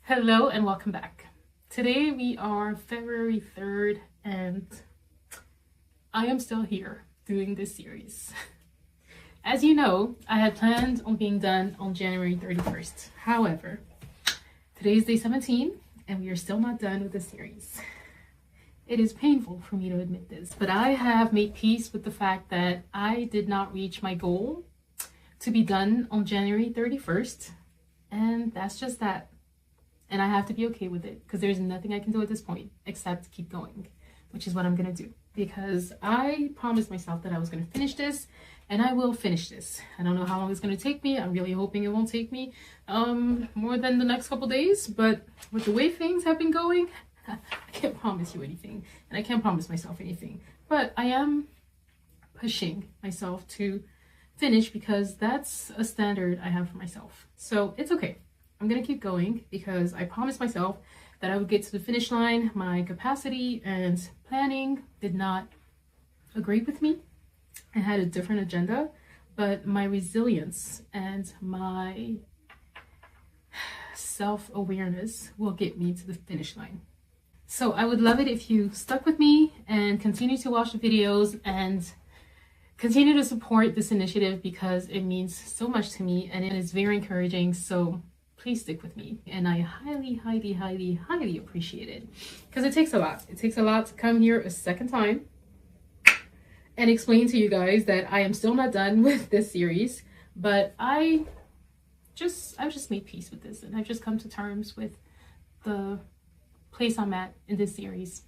Hello and welcome back. Today we are February 3rd and I am still here doing this series. As you know, I had planned on being done on January 31st. However, today is day 17 and we are still not done with the series. It is painful for me to admit this, but I have made peace with the fact that I did not reach my goal to be done on January 31st, and that's just that. And I have to be okay with it because there's nothing I can do at this point except keep going, which is what I'm going to do because I promised myself that I was going to finish this, and I will finish this. I don't know how long it's going to take me. I'm really hoping it won't take me more than the next couple days, but with the way things have been going, I can't promise you anything, and I can't promise myself anything, but I am pushing myself to finish because that's a standard I have for myself. So it's okay. I'm gonna keep going because I promised myself that I would get to the finish line. My capacity and planning did not agree with me. I had a different agenda, but my resilience and my self-awareness will get me to the finish line. So I would love it if you stuck with me and continue to watch the videos and continue to support this initiative because it means so much to me and it is very encouraging. So please stick with me, and I highly appreciate it because it takes a lot. It takes a lot to come here a second time and explain to you guys that I am still not done with this series, but I've just made peace with this, and I've just come to terms with the place I'm at in this series.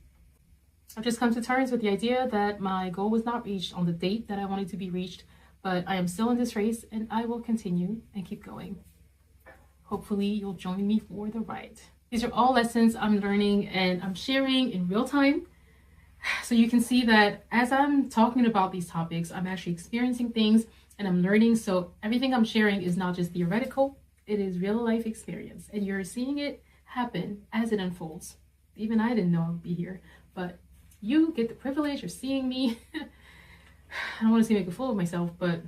I've just come to terms with the idea that my goal was not reached on the date that I wanted to be reached, but I am still in this race and I will continue and keep going. Hopefully you'll join me for the ride. These are all lessons I'm learning and I'm sharing in real time. So you can see that as I'm talking about these topics, I'm actually experiencing things and I'm learning. So everything I'm sharing is not just theoretical, it is real life experience. And you're seeing it happen as it unfolds. Even I didn't know I would be here, but you get the privilege of seeing me. I don't want to say make a fool of myself, but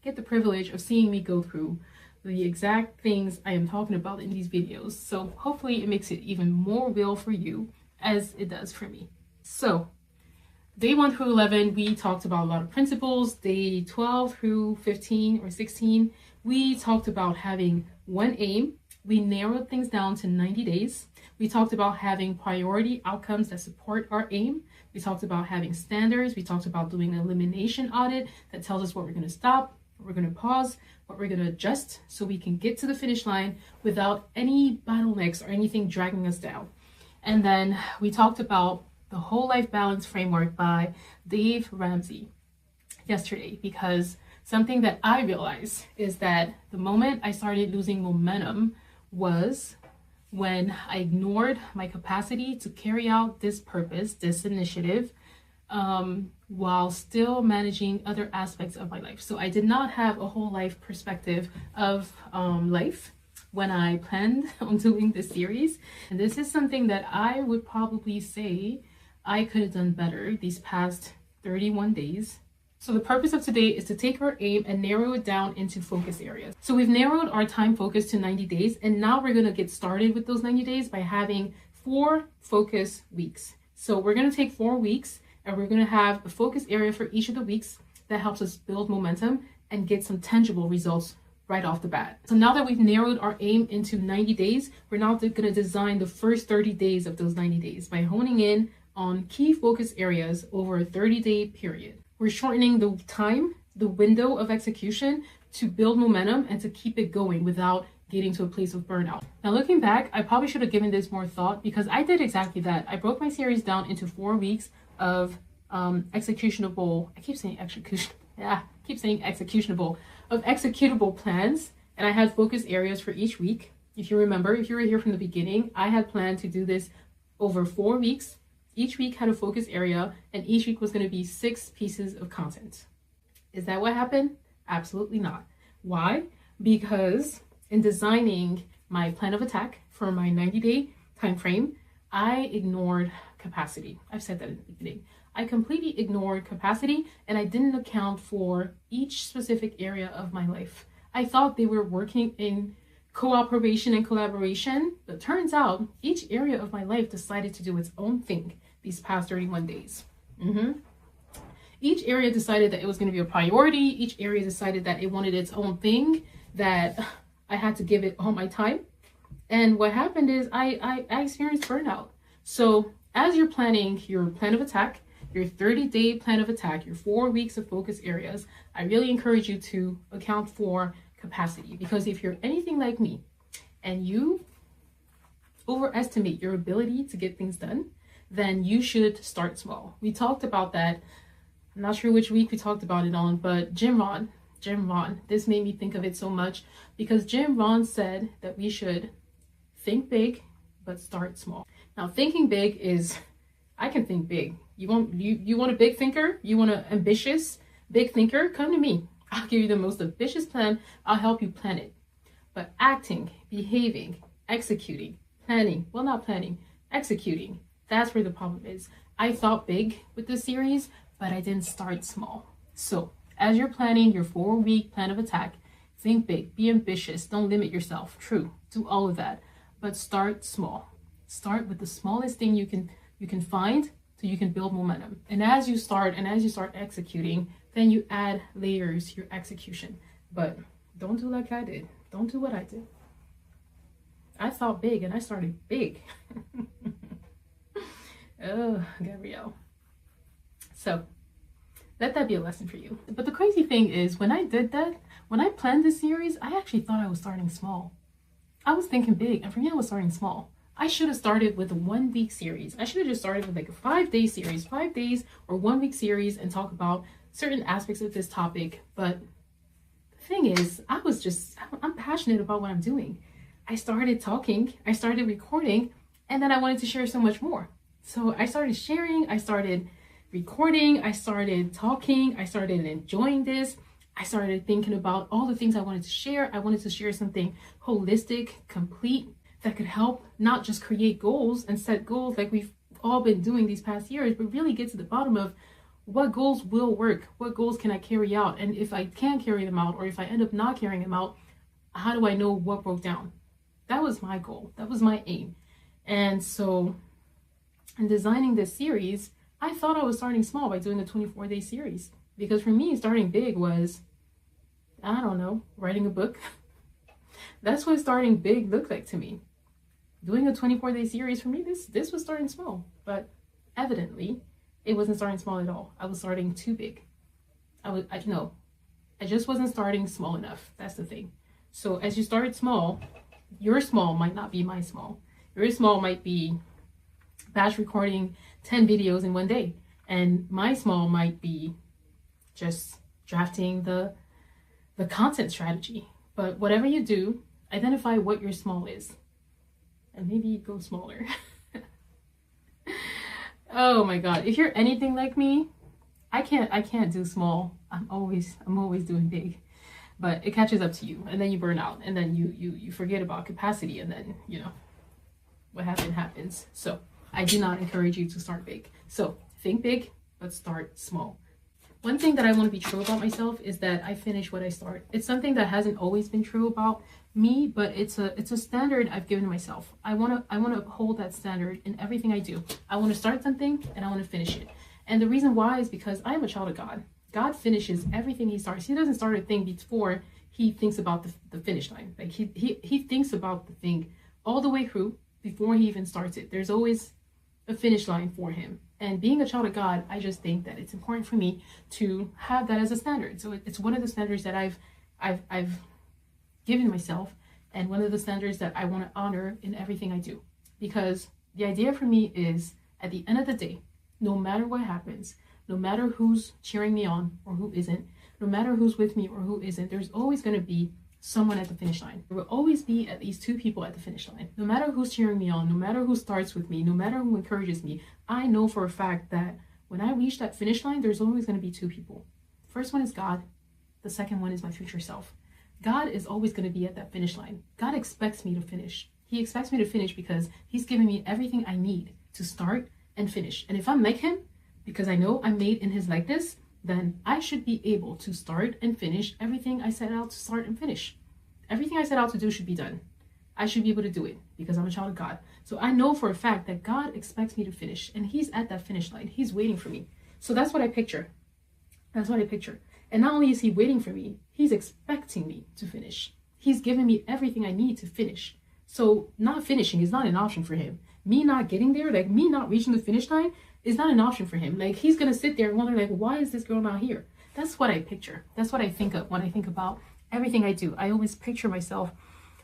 get the privilege of seeing me go through the exact things I am talking about in these videos. So hopefully it makes it even more real for you as it does for me. So day 1 through 11, we talked about a lot of principles. Day 12 through 15 or 16, we talked about having one aim. We narrowed things down to 90 days. We talked about having priority outcomes that support our aim. We talked about having standards. We talked about doing an elimination audit that tells us what we're going to stop, what we're going to pause, what we're going to adjust so we can get to the finish line without any bottlenecks or anything dragging us down. And then we talked about the whole life balance framework by Dave Ramsey yesterday, because something that I realized is that the moment I started losing momentum was when I ignored my capacity to carry out this purpose, this initiative, while still managing other aspects of my life. So I did not have a whole life perspective of life when I planned on doing this series. And this is something that I would probably say I could have done better these past 31 days. So the purpose of today is to take our aim and narrow it down into focus areas. So we've narrowed our time focus to 90 days, and now we're going to get started with those 90 days by having 4 focus weeks. So we're going to take 4 weeks and we're going to have a focus area for each of the weeks that helps us build momentum and get some tangible results right off the bat. So now that we've narrowed our aim into 90 days, we're now going to design the first 30 days of those 90 days by honing in on key focus areas over a 30-day period. We're shortening the time, the window of execution to build momentum and to keep it going without getting to a place of burnout. Now looking back, I probably should have given this more thought because I did exactly that. I broke my series down into 4 weeks of executable plans, and I had focus areas for each week. If you remember, if you were here from the beginning, I had planned to do this over 4 weeks. Each week had a focus area, and each week was going to be 6 pieces of content. Is that what happened? Absolutely not. Why? Because in designing my plan of attack for my 90-day time frame, I ignored capacity. I've said that in the beginning. I completely ignored capacity, and I didn't account for each specific area of my life. I thought they were working in cooperation and collaboration. But turns out each area of my life decided to do its own thing these past 31 days. Each area decided that it was going to be a priority. Each area decided that it wanted its own thing, that I had to give it all my time. And what happened is I experienced burnout. So as you're planning your plan of attack, your 30-day plan of attack, your 4 weeks of focus areas, I really encourage you to account for capacity. Because if you're anything like me and you overestimate your ability to get things done, then you should start small. We talked about that. I'm not sure which week we talked about it on, but Jim Rohn, this made me think of it so much because Jim Rohn said that we should think big, but start small. Now, thinking big is, I can think big. You want a big thinker? You want an ambitious big thinker? Come to me. I'll give you the most ambitious plan. I'll help you plan it. But acting, behaving, executing, planning, well, not planning, executing, that's where the problem is. I thought big with this series, but I didn't start small. So as you're planning your 4-week plan of attack, think big, be ambitious, don't limit yourself. True, do all of that, but start small. Start with the smallest thing you can find so you can build momentum. And as you start executing, then you add layers to your execution. But don't do like I did. Don't do what I did. I thought big and I started big. Oh, Gabrielle. So let that be a lesson for you. But the crazy thing is, when I did that, when I planned this series, I actually thought I was starting small. I was thinking big, and for me, I was starting small. I should have started with a 1-week series. I should have just started with like a 5-day series, 5 days or 1-week series, and talk about certain aspects of this topic. But the thing is, I'm passionate about what I'm doing. I started talking, I started recording, and then I wanted to share so much more. So I started sharing, I started recording, I started talking, I started enjoying this. I started thinking about all the things I wanted to share. I wanted to share something holistic, complete, that could help not just create goals and set goals like we've all been doing these past years, but really get to the bottom of what goals will work, what goals can I carry out, and if I can't carry them out, or if I end up not carrying them out, how do I know what broke down? That was my goal. That was my aim. And so in designing this series, I thought I was starting small by doing a 24-day series, because for me, starting big was, I don't know, writing a book. That's what starting big looked like to me. Doing a 24-day series, for me, this was starting small, but evidently it wasn't starting small at all. I was starting too big. I just wasn't starting small enough. That's the thing. So as you start small, your small might not be my small. Your small might be batch recording 10 videos in 1 day. And my small might be just drafting the content strategy. But whatever you do, identify what your small is. And maybe go smaller. Oh my God. If you're anything like me, I can't do small. I'm always doing big. But it catches up to you, and then you burn out, and then you forget about capacity, and then what happens. So I do not encourage you to start big. So think big, but start small. One thing that I want to be true about myself is that I finish what I start. It's something that hasn't always been true about me, but it's a standard I've given myself. I want to uphold that standard in everything I do. I want to start something and I want to finish it. And the reason why is because I am a child of God. God finishes everything he starts. He doesn't start a thing before he thinks about the finish line. Like he thinks about the thing all the way through before he even starts it. There's always a finish line for him. And being a child of God, I just think that it's important for me to have that as a standard. So it's one of the standards that I've given myself, and one of the standards that I want to honor in everything I do. Because the idea for me is, at the end of the day, no matter what happens, no matter who's cheering me on or who isn't, no matter who's with me or who isn't, there's always going to be someone at the finish line. There will always be at least 2 people at the finish line. No matter who's cheering me on, no matter who starts with me, no matter who encourages me, I know for a fact that when I reach that finish line, there's always going to be 2 people. The first one is God. The second one is my future self. God is always going to be at that finish line. God expects me to finish. He expects me to finish because he's giving me everything I need to start and finish. And if I'm like him, because I know I'm made in his likeness, then I should be able to start and finish everything I set out to start and finish. Everything I set out to do should be done. I should be able to do it because I'm a child of God. So I know for a fact that God expects me to finish, and he's at that finish line. He's waiting for me. So that's what I picture. That's what I picture. And not only is he waiting for me, he's expecting me to finish. He's giving me everything I need to finish. So not finishing is not an option for him. Me not getting there, like me not reaching the finish line is not an option for him. Like he's going to sit there and wonder like, why is this girl not here? That's what I picture. That's what I think of when I think about everything I do. I always picture myself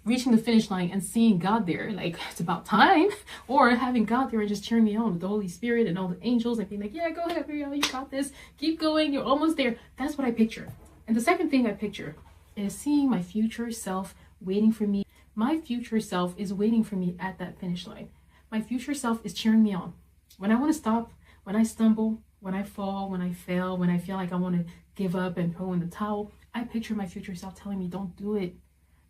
reaching the finish line and seeing God there, like it's about time, or having God there and just cheering me on with the Holy Spirit and all the angels and being like, yeah, go ahead, Muriel, you got this, keep going, you're almost there. That's what I picture. And the second thing I picture is seeing my future self waiting for me. My future self is waiting for me at that finish line. My future self is cheering me on. When I want to stop, when I stumble, when I fall, when I fail, when I feel like I want to give up and throw in the towel, I picture my future self telling me, don't do it.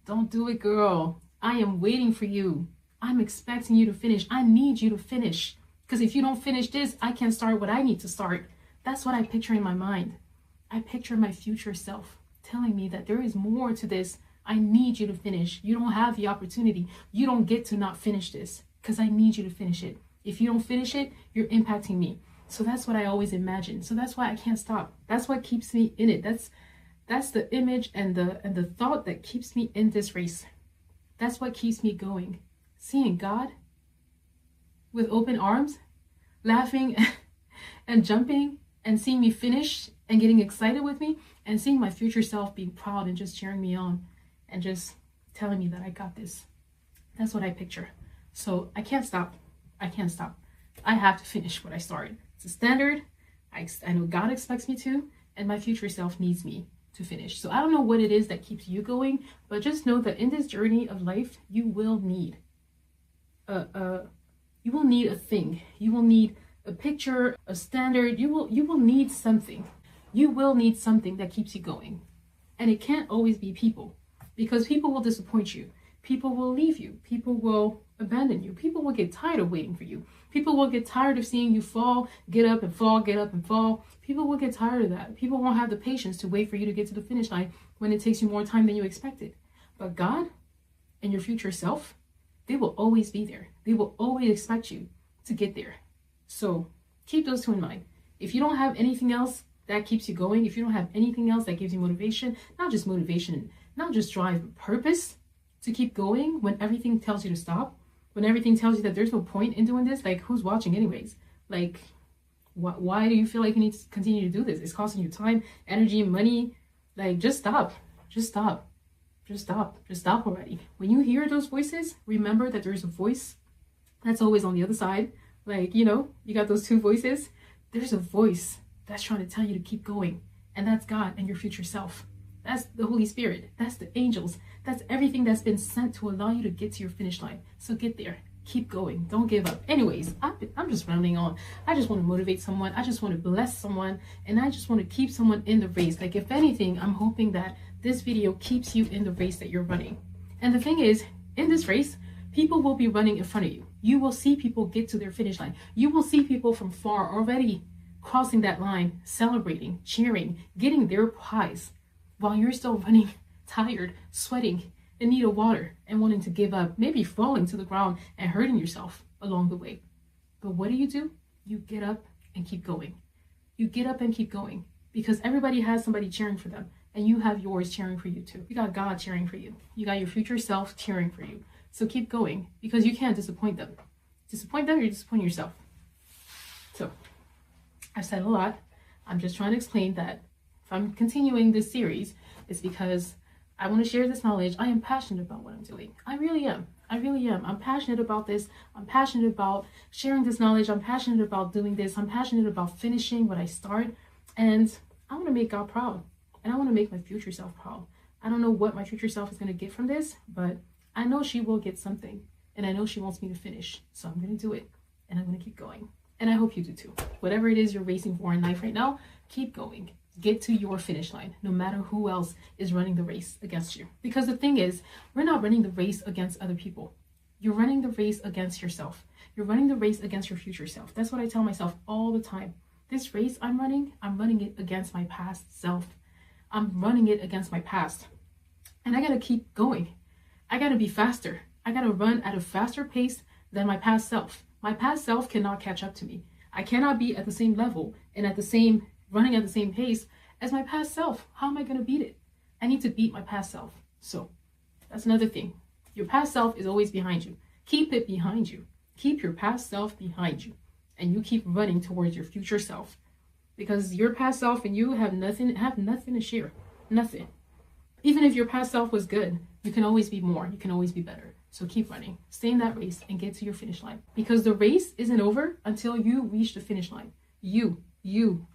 Don't do it, girl. I am waiting for you. I'm expecting you to finish. I need you to finish. Because if you don't finish this, I can't start what I need to start. That's what I picture in my mind. I picture my future self telling me that there is more to this. I need you to finish. You don't have the opportunity. You don't get to not finish this because I need you to finish it. If you don't finish it, you're impacting me. So that's what I always imagine. So that's why I can't stop. That's what keeps me in it. That's the image and the thought that keeps me in this race. That's what keeps me going. Seeing God with open arms, laughing and jumping, and seeing me finish and getting excited with me, and seeing my future self being proud and just cheering me on and just telling me that I got this. That's what I picture. So I can't stop. I can't stop. I have to finish what I started. It's a standard. I know God expects me to, and my future self needs me to finish. So I don't know what it is that keeps you going, but just know that in this journey of life, you will need a thing. You will need a picture, a standard. You will need something. You will need something that keeps you going. And it can't always be people, because people will disappoint you. People will leave you. People will abandon you. People will get tired of waiting for you. People will get tired of seeing you fall, get up and fall, get up and fall. People will get tired of that. People won't have the patience to wait for you to get to the finish line when it takes you more time than you expected. But God and your future self, they will always be there. They will always expect you to get there. So keep those two in mind. If you don't have anything else that keeps you going, if you don't have anything else that gives you motivation, not just drive, but purpose to keep going when everything tells you to stop, when everything tells you that there's no point in doing this, like who's watching anyways? Like, why do you feel like you need to continue to do this? It's costing you time, energy, money. Like, just stop. Just stop. Just stop. Just stop already. When you hear those voices, remember that there's a voice that's always on the other side. Like, you got those two voices. There's a voice that's trying to tell you to keep going. And that's God and your future self. That's the Holy Spirit. That's the angels. That's everything that's been sent to allow you to get to your finish line. So get there. Keep going. Don't give up. Anyways, I'm just rambling on. I just want to motivate someone. I just want to bless someone. And I just want to keep someone in the race. Like, if anything, I'm hoping that this video keeps you in the race that you're running. And the thing is, in this race, people will be running in front of you. You will see people get to their finish line. You will see people from far already crossing that line, celebrating, cheering, getting their prize, while you're still running, tired, sweating, in need of water, and wanting to give up, maybe falling to the ground and hurting yourself along the way. But what do? You get up and keep going. You get up and keep going, because everybody has somebody cheering for them, and you have yours cheering for you too. You got God cheering for you. You got your future self cheering for you. So keep going, because you can't disappoint them. Disappoint them, you're disappointing yourself. So I've said a lot. I'm just trying to explain that if I'm continuing this series, it's because I want to share this knowledge. I am passionate about what I'm doing. I really am. I'm passionate about this. I'm passionate about sharing this knowledge. I'm passionate about doing this. I'm passionate about finishing what I start. And I want to make God proud. And I want to make my future self proud. I don't know what my future self is going to get from this, but I know she will get something. And I know she wants me to finish. So I'm going to do it. And I'm going to keep going. And I hope you do too. Whatever it is you're racing for in life right now, keep going. Get to your finish line, no matter who else is running the race against you. Because the thing is, we're not running the race against other people. You're running the race against yourself. You're running the race against your future self. That's what I tell myself all the time. This race I'm running it against my past self. I'm running it against my past. and I gotta keep going. I gotta be faster. I gotta run at a faster pace than my past self. My past self cannot catch up to me. I cannot be at the same level and running at the same pace as my past self. How am I gonna beat it? I need to beat my past self. So that's another thing. Your past self is always behind you. Keep it behind you. Keep your past self behind you. And you keep running towards your future self. Because your past self and you have nothing to share. Nothing. Even if your past self was good, you can always be more. You can always be better. So keep running. Stay in that race and get to your finish line. Because the race isn't over until you reach the finish line. You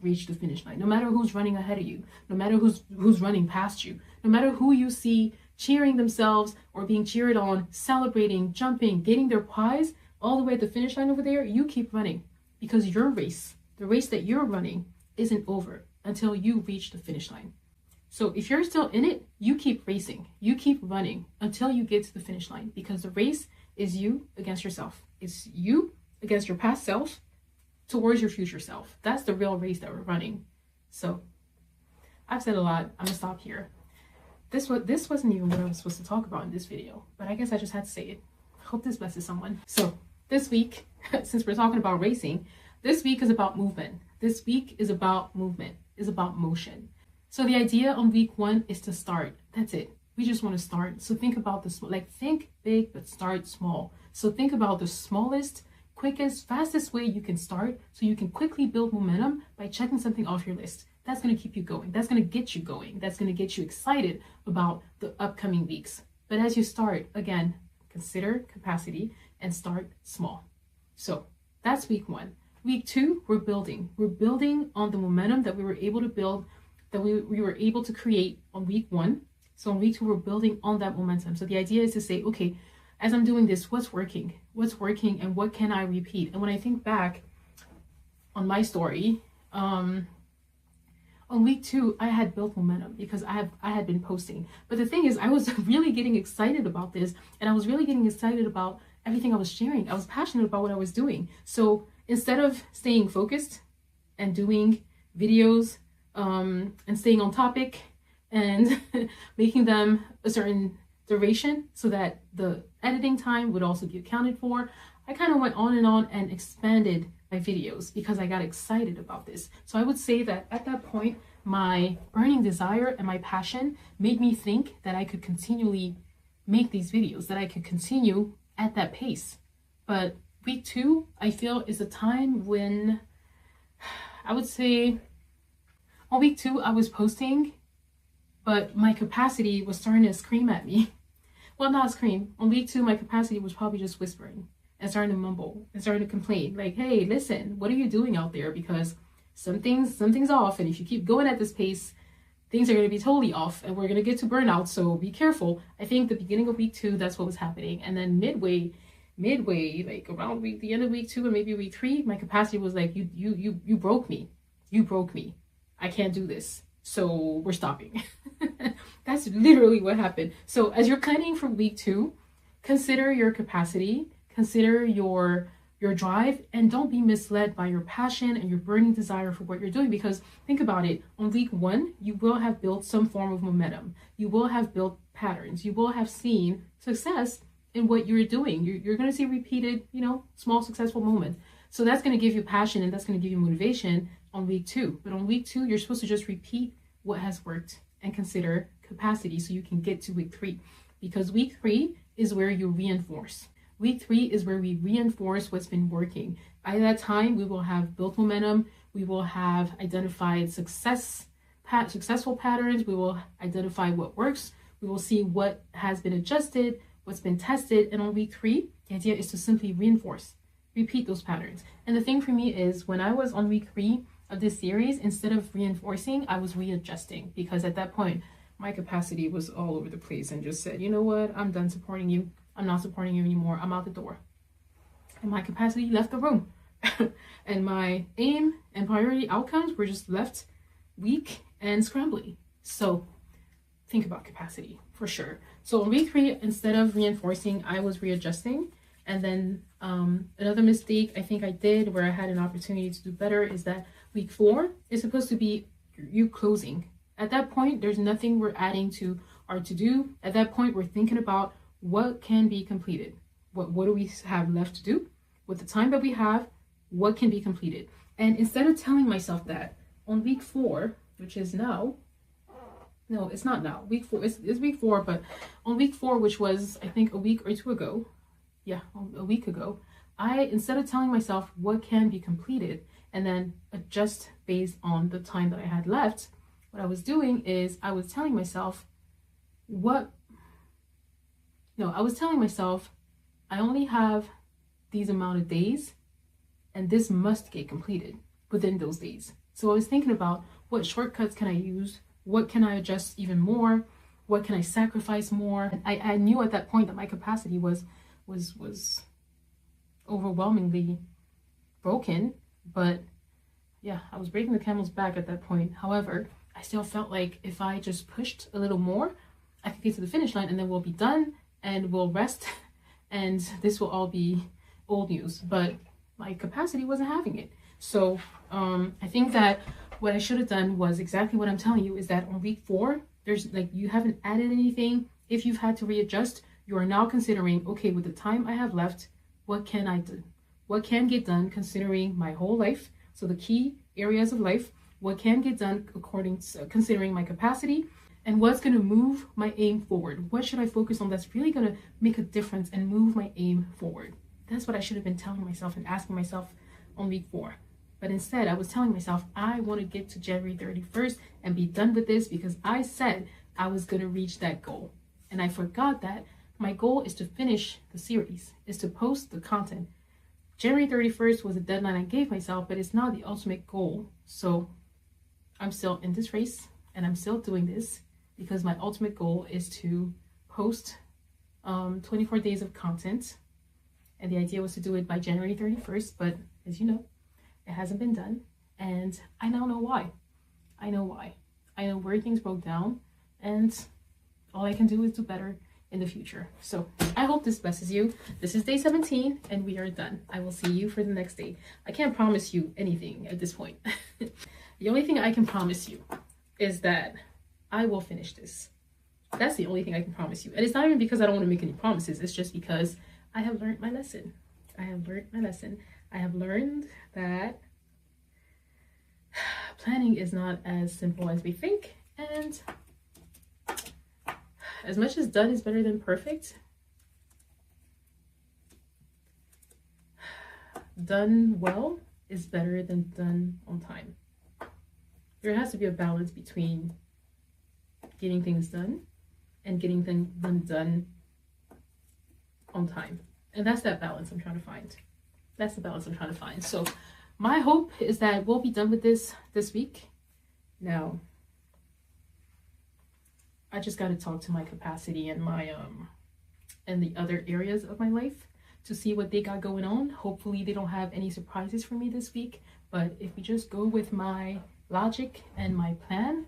reach the finish line. No matter who's running ahead of you. No matter who's running past you. No matter who you see cheering themselves or being cheered on, celebrating, jumping, getting their prize all the way at the finish line over there, you keep running. Because your race, the race that you're running, isn't over until you reach the finish line. So if you're still in it, you keep racing. You keep running until you get to the finish line. Because the race is you against yourself. It's you against your past self towards your future self. That's the real race that we're running. So I've said a lot. I'm gonna stop here. This wasn't even what I was supposed to talk about in this video, but I guess I just had to say it. Hope this blesses someone. So this week, since we're talking about racing, this week is about movement. This week is about movement, is about motion. So the idea on week 1 is to start. That's it. We just want to start. So think about this, think big, but start small. So think about the smallest, quickest, fastest way you can start so you can quickly build momentum by checking something off your list. That's going to keep you going. That's going to get you going. That's going to get you excited about the upcoming weeks. But as you start, again, consider capacity and start small. So that's week 1. Week 2, we're building. We're building on the momentum that we were able to build, that we were able to create on week 1. So on week 2, we're building on that momentum. So the idea is to say, okay, as I'm doing this, what's working? What's working and what can I repeat? And when I think back on my story, on week 2, I had built momentum because I had been posting. But the thing is, I was really getting excited about this, and I was really getting excited about everything I was sharing. I was passionate about what I was doing. So instead of staying focused and doing videos and staying on topic and making them a certain duration so that the editing time would also be accounted for, I kind of went on and expanded my videos because I got excited about this. So I would say that at that point, my burning desire and my passion made me think that I could continually make these videos, that I could continue at that pace. But week 2, I feel, is a time when I would say on week 2, I was posting, but my capacity was starting to scream at me. Well, not scream. On week 2, my capacity was probably just whispering and starting to mumble and starting to complain. Like, hey, listen, what are you doing out there? Because something's off. And if you keep going at this pace, things are going to be totally off and we're going to get to burnout. So be careful. I think the beginning of week 2, that's what was happening. And then midway, like around the end of week 2 and maybe week 3, my capacity was like, you broke me. You broke me. I can't do this. So we're stopping. That's literally what happened. So as you're planning for week 2, consider your capacity, consider your drive, and don't be misled by your passion and your burning desire for what you're doing. Because think about it, on week 1, you will have built some form of momentum. You will have built patterns. You will have seen success in what you're doing. You're going to see repeated, small successful moments. So that's going to give you passion and that's going to give you motivation on week 2. But on week 2, you're supposed to just repeat what has worked and consider capacity so you can get to week 3. Because week 3 is where you reinforce. Week 3 is where we reinforce what's been working. By that time, we will have built momentum. We will have identified successful patterns. We will identify what works. We will see what has been adjusted, what's been tested. And on week 3, the idea is to simply reinforce, repeat those patterns. And the thing for me is when I was on week 3 of this series, instead of reinforcing, I was readjusting, because at that point, my capacity was all over the place and just said, you know what, I'm done supporting you. I'm not supporting you anymore. I'm out the door. And my capacity left the room. And my aim and priority outcomes were just left weak and scrambly. So think about capacity for sure. So on week 3, instead of reinforcing, I was readjusting. And then another mistake I think I did where I had an opportunity to do better is that week 4 is supposed to be you closing. At that point, there's nothing we're adding to our to-do. At that point, we're thinking about what can be completed. What do we have left to do? With the time that we have, what can be completed? And instead of telling myself that on week 4, which is now, no, it's not now. Week 4, it's week 4, but on week 4, which was, I think, a week or 2 ago, a week ago, instead of telling myself what can be completed and then adjust based on the time that I had left, what I was doing is I was telling myself I only have these amount of days and this must get completed within those days. So I was thinking about what shortcuts can I use? What can I adjust even more? What can I sacrifice more? And I knew at that point that my capacity was overwhelmingly broken, but yeah, I was breaking the camel's back at that point. However, I still felt like if I just pushed a little more, I could get to the finish line and then we'll be done and we'll rest and this will all be old news. But my capacity wasn't having it. So I think that what I should have done was exactly what I'm telling you, is that on week 4, there's you haven't added anything. If you've had to readjust, you are now considering, okay, with the time I have left, what can I do? What can get done considering my whole life? So the key areas of life, what can get done considering my capacity, and what's going to move my aim forward? What should I focus on that's really going to make a difference and move my aim forward? That's what I should have been telling myself and asking myself on week 4. But instead, I was telling myself, I want to get to January 31st and be done with this because I said I was going to reach that goal. And I forgot that my goal is to finish the series, is to post the content. January 31st was a deadline I gave myself, but it's not the ultimate goal. So I'm still in this race and I'm still doing this because my ultimate goal is to post 24 days of content. And the idea was to do it by January 31st. But as you know, it hasn't been done. And I now know why. I know why. I know where things broke down. And all I can do is do better in the future. So I hope this blesses you. This is day 17 and we are done. I will see you for the next day. I can't promise you anything at this point. The only thing I can promise you is that I will finish this. That's the only thing I can promise you. And it's not even because I don't want to make any promises. It's just because I have learned my lesson. I have learned my lesson. I have learned that planning is not as simple as we think. And as much as done is better than perfect, done well is better than done on time. There has to be a balance between getting things done and getting them done on time. And that's that balance I'm trying to find. That's the balance I'm trying to find. So my hope is that we'll be done with this week. Now, I just got to talk to my capacity and my and the other areas of my life to see what they got going on. Hopefully they don't have any surprises for me this week, but if we just go with my logic and my plan,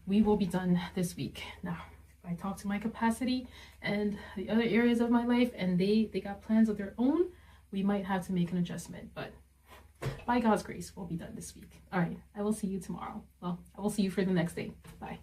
we will be done this week. Now, if I talk to my capacity and the other areas of my life and they got plans of their own, we might have to make an adjustment, but by God's grace, we'll be done this week. All right, I will see you tomorrow. Well, I will see you for the next day. Bye.